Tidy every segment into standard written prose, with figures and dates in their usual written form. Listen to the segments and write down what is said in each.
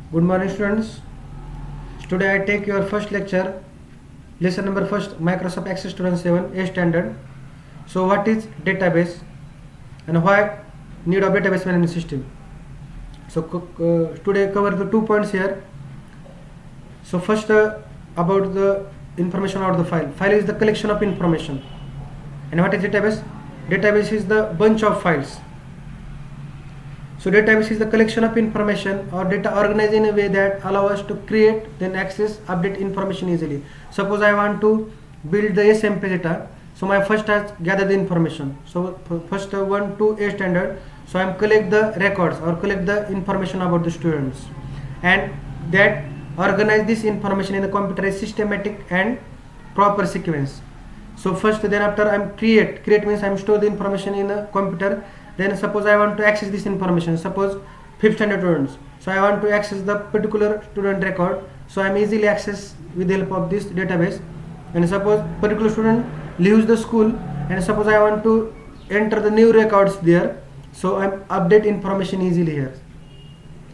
Good morning, students. Today I take your first lecture, lesson number first, Microsoft Access 2007 A standard. So what is database and why need of database management system? So today cover the 2 points here. So first about the information out of the file. File is the collection of information. And what is database? Database is the bunch of files. So database is the collection of information or data organized in a way that allow us to create, then access, update information easily. Suppose I want to build the SMP data. So my first has gather the information. So first 1 to A standard. So I am collect the records or collect the information about the students, and that organize this information in the computer is systematic and proper sequence. So first, then after I am create means I am store the information in a computer. Then suppose I want to access this information, suppose 5th standard students. So I want to access the particular student record. So I am easily access with the help of this database. And suppose particular student leaves the school, and suppose I want to enter the new records there. So I am update information easily here.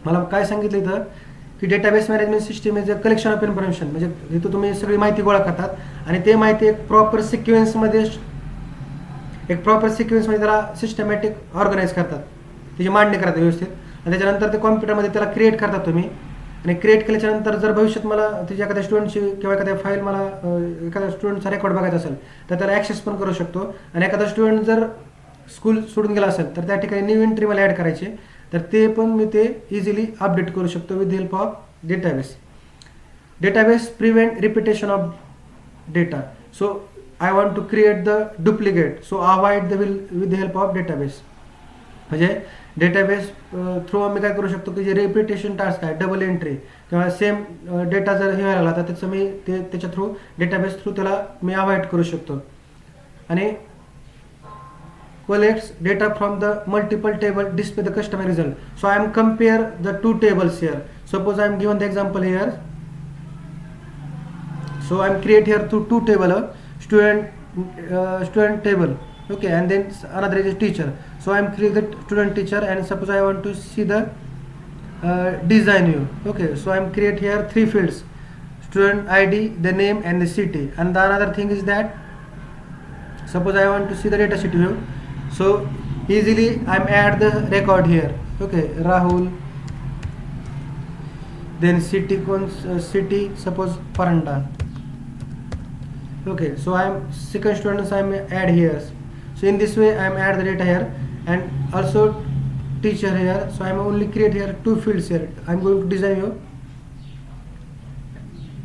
मला काय सांगितलं इथं की database management system is a collection of information. म्हणजे इथं तुम्ही सगळी माहिती गोळा करतात आणि ते माहिती एक प्रॉपर सिक्वेन्समध्ये त्याला सिस्टमॅटिक ऑर्गनाईज करतात, त्याची मांडणी करतात व्यवस्थित, आणि त्याच्यानंतर ते कॉम्प्युटरमध्ये त्याला क्रिएट करतात तुम्ही. आणि क्रिएट केल्याच्यानंतर जर भविष्यात मला त्याच्या एखाद्या स्टुडंटची किंवा एखाद्या फाईल मला एखाद्या स्टुडंटचा रेकॉर्ड बघायचा असेल तर त्याला ॲक्सेस पण करू शकतो. आणि एखादा स्टुडंट जर स्कूल सोडून गेला असेल तर त्या ठिकाणी न्यू एंट्री मला ॲड करायची, तर ते पण मी ते इझिली अपडेट करू शकतो with the help of database. Database prevent repetition of data. So I want to create the duplicate, so avoid the will with the help of database. म्हणजे database through आम्ही काय करू शकतो की जे रिपिटेशन टास्क आहे, double entry किंवा same data जर हे व्हायला तर त्याचं मी त्याच्या थ्रू डेटाबेस थ्रू त्याला मी अवॉइड करू शकतो. आणि collects data from the multiple table, display the customer result. So I am compare the two tables here. Suppose I am given the example here. So I am create here two table, student table, okay, and then another is a teacher. So I am create the student teacher, and suppose I want to see the design view, okay. So I am create here 3 fields: student ID, the name, and the city. And the another thing is that suppose I want to see the data sheet view, so easily I am add the record here, okay, Rahul, then city city, suppose Paranda, okay. So I am second students I am add here. So in this way I am add the data here, and also teacher here. So I am only create here 2 fields here. I am going to design you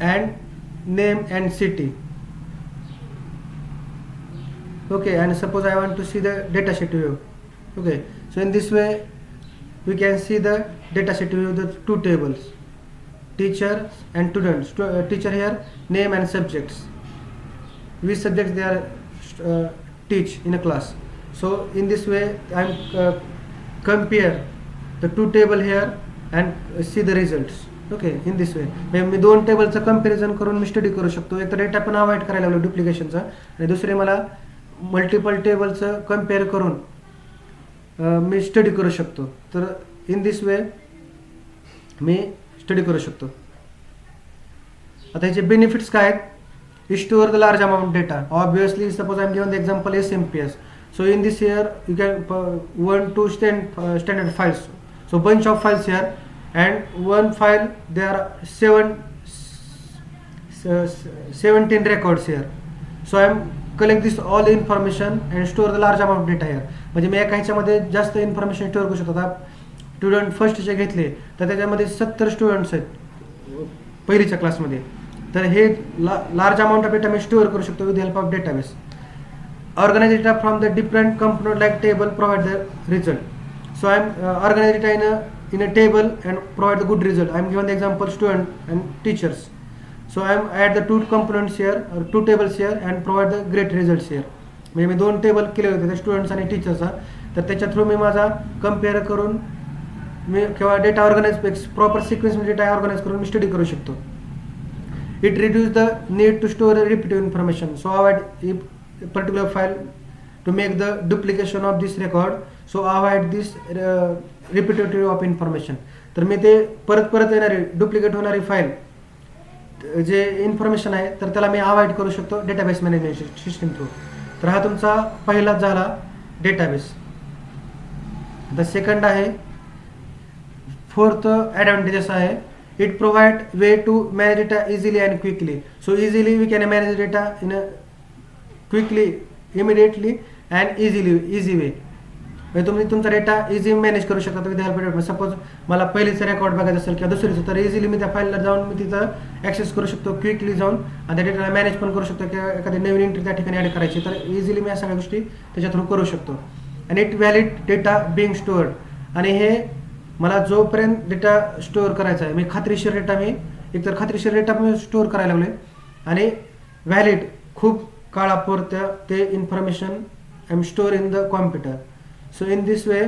and name and city, okay. And suppose I want to see the data sheet view, okay. So in this way we can see the data sheet view, the 2 tables, teacher and students. Teacher here, name and subjects, which subjects they are teach in a class. So in this way I am compare the 2 table here and see the results, okay. In this way मी 2 टेबलचं comparison करून मी study करू शकतो. एक तर data पण avoid करायला लागलो डुप्लिकेशनचा, आणि दुसरे मला मल्टिपल टेबलचं कंपेअर करून मी स्टडी करू शकतो. तर in this way me study करू शकतो. आता ह्याचे बेनिफिट्स काय आहेत? Store the large amount data. Obviously, suppose I am given the example SMPS. So in this here you can 1 to standard files. So bunch of files here, and one file there are 17 records here. So I am collect this all the information and store the large amount of data here. म्हणजे मी एका ह्याच्यामध्ये जास्त information store करू शकतो. आता student फर्स्टचे घेतले तर त्याच्यामध्ये 70 स्टुडंट्स आहेत पहिलीच्या क्लासमध्ये, तर हे लार्ज अमाउंट ऑफ डेटा मी स्टोअर करू शकतो with help of database. Organize data from the different component like table provide the result. So I am organize data in a table and provide the good result. I am given the example student and teachers. So I am add the 2 components here or 2 tables here and provide the great results here. म्हणजे मी 2 table केले होते students आणि टीचर्सचा, तर त्याच्या through मी माझा compare करून मी किंवा डेटा ऑर्गनाइज प्रॉपर सिक्वेन्समध्ये डेटा ऑर्गनाइज करून मी स्टडी करू शकतो. It reduces the need to store repetitive information. So avoid a particular file to make the duplication of this record, so avoid this repetitive of information. तर मी ते परत परत येणारी डुप्लिकेट होणारी फाईल जे इन्फॉर्मेशन आहे तर त्याला मी अवॉइड करू शकतो डेटाबेस मॅनेजमेंट सिस्टीम थ्रू. तर हा तुमचा पहिलाच झाला डेटाबेस. द सेकंड आहे, फोर्थ ॲडव्हान्टेजेस आहे, it provide way to manage data easily and quickly. So easily we can manage data in a quickly, immediately and easy way. म्हणजे तुम्ही तुमचा डेटा इझी मॅनेज करू शकता विथ हेल्प ऑफ. सपोज मला पहिलीचं record बघायचं असेल किंवा दुसरीचं, तर इझिली मी त्या फाईलला जाऊन मी तिथं ॲक्सेस करू शकतो क्विकली जाऊन, आणि त्या डेटाला मॅनेज पण करू शकतो किंवा एखादी नवीन एंट्री त्या ठिकाणी ॲड करायची, तर इझिली मी या सगळ्या गोष्टी त्याच्या थ्रू करू शकतो. आणि it valid data being stored, आणि हे मला जोपर्यंत डेटा स्टोअर करायचा आहे, मी खात्रीशीर डेटा मी एकतर खात्रीशीर डेटा मी स्टोअर करायला लागलो आहे, आणि व्हॅलिड खूप काळापुरतं ते information I am store in the computer. So in this way,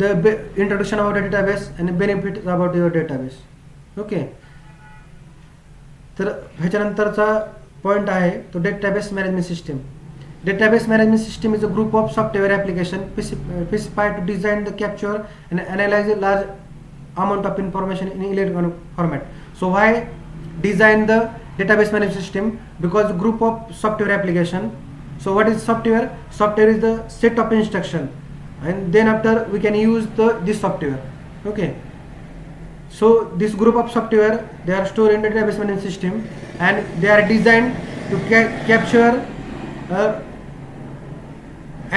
the introduction about the database and benefits about your database. Okay. तर ह्याच्यानंतरचा पॉईंट आहे तो database management system. Database management system is a group of software application specified to design, the capture and analyze a large amount of information in electronic format. So why design the database management system? Because group of software application. So what is software? Software is the set of instruction, and then after we can use this software. Okay. So this group of software, they are stored in the database management system, and they are designed to capture,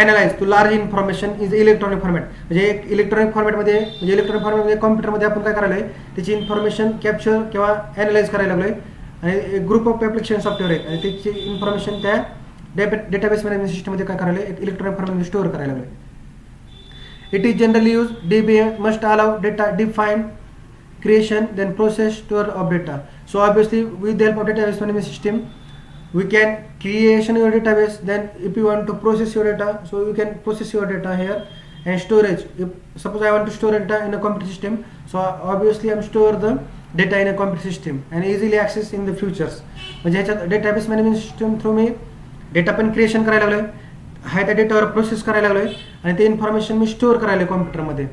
analyze to large information is electronic format. म्हणजे एक electronic फॉर्मॅटमध्ये, म्हणजे electronic फॉर्मॅटमध्ये कॉम्प्युटरमध्ये आपण काय करायला आहे त्याची information capture किंवा analyse करायला लागलो आहे, आणि एक ग्रुप ऑफ ॲप्लिकेशन सॉफ्टवेअर आहेत आणि त्याची इन्फॉर्मेशन त्या डेटाबेस मॅनेजमेंट सिस्टममध्ये काय करायला एक इलेक्ट्रॉनिक फॉर्मॅटमध्ये स्टोअर करायला लागलो. It is generally use DBA must allow data define creation then process store of data. So obviously with the help of database management system we can creation your database, then if you want to process your data, so you can process your data here, and storage, if suppose I want to store data in a computer system, so obviously I'm store the data in a computer system and easily access in the futures. म्हणजे ह्याच्यात database management system through मी data पण creation करायला लागलोय, हाय त्या डेटावर process करायला लागलोय, आणि ते इन्फॉर्मेशन मी स्टोअर करायला कॉम्प्युटरमध्ये.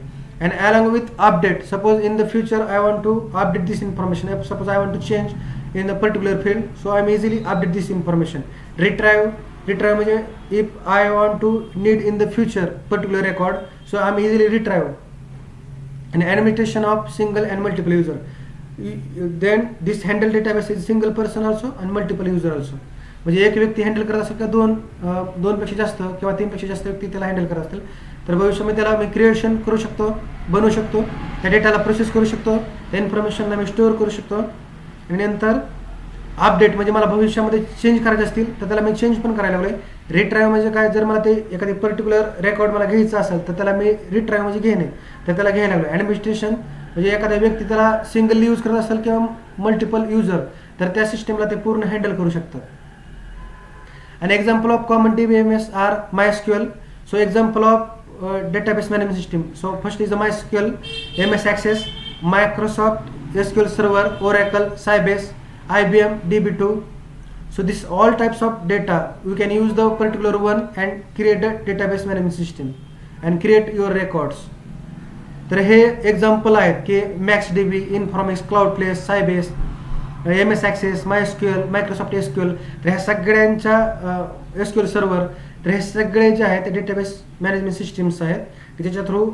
And along with update, suppose in the future I want to update this information, suppose I want to change in a particular field, so I'm easily update this information. Retrieve म्हणजे if I want to need in the future particular record, so I'm easily retrieve. And administration of single and multiple user, then this handle database is single person also and multiple user also. म्हणजे एक व्यक्ती handle करत असेल किंवा दोनपेक्षा जास्त किंवा तीनपेक्षा जास्त व्यक्ती त्याला हँडल करत असतील, तर भविष्यामध्ये त्याला मी क्रिएशन करू शकतो, बनवू शकतो, त्या डेटाला प्रोसेस करू शकतो, त्या इन्फॉर्मेशनला मी स्टोअर करू शकतो, आणि नंतर अपडेट म्हणजे मला भविष्यामध्ये चेंज करायचे असतील तर त्याला मी चेंज पण करायला लागलोय. रिट्राईव्ह म्हणजे काय, जर मला ते एखादी पर्टिक्युलर रेकॉर्ड मला घ्यायचं असेल तर त्याला मी रिट्राईव्ह म्हणजे घेणे, तर त्याला घ्यायला लागलो. ॲडमिनिस्ट्रेशन म्हणजे एखादा व्यक्ती त्याला सिंगल यूज करत असेल किंवा मल्टिपल युजर, तर त्या सिस्टमला ते पूर्ण हँडल करू शकतं. An example of common DBMS are MySQL. So example of database management system. So first is the MySQL, MS Access, Microsoft SQL Server, Oracle, Sybase, IBM DB2. So this all types of data you can use the particular one and create a database management system and create your records. तर हे example आहेत की MaxDB, Informix, Cloudflare, Sybase, MS Access, MySQL, Microsoft SQL. तर ह्या सगळ्यांच्या SQL server, तर हे सगळे जे आहेत ते डेटाबेस मॅनेजमेंट सिस्टीम्स आहेत की त्याच्या थ्रू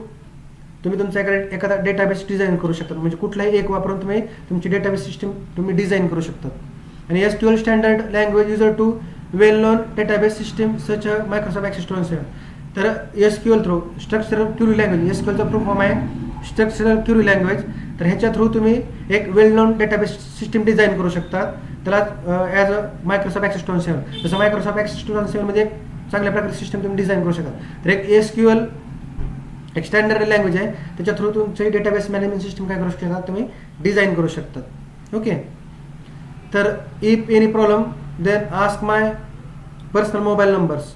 तुम्ही तुमच्या एखादा डेटाबेस डिझाईन करू शकता. म्हणजे कुठलाही एक वापरून तुम्ही तुमची डेटाबेस सिस्टीम तुम्ही डिझाईन करू शकता. आणि SQL standard language user to well known database system such Microsoft access 207. तर SQL through structural query language, SQLचा फुल फॉर्म आहे स्ट्रक्चरल क्युरी लँग्वेज. तर ह्याच्या थ्रू तुम्ही एक well known database system design करू शकता, त्याला ॲज अ मायक्रोसॉफ्ट ॲक्सेस 207. जसं मायक्रोसॉफ्ट ॲक्सेस 207 मध्ये एक चांगल्या प्रकारची सिस्टीम तुम्ही डिझाईन करू शकता. तर एक SQL एक स्टँडर्ड लँग्वेज आहे, त्याच्या थ्रू तुमची डेटाबेस मॅनेजमेंट सिस्टीम काय करू शकता, तुम्ही डिझाईन करू शकता. ओके. तर if any problem then ask my personal mobile numbers.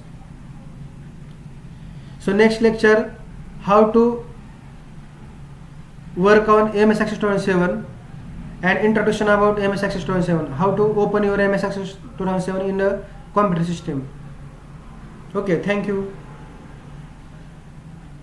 So next lecture, how to work on MS Access 207 and introduction about MS Access 2007, how to open your MS Access 2007 in a computer system. Okay, thank you.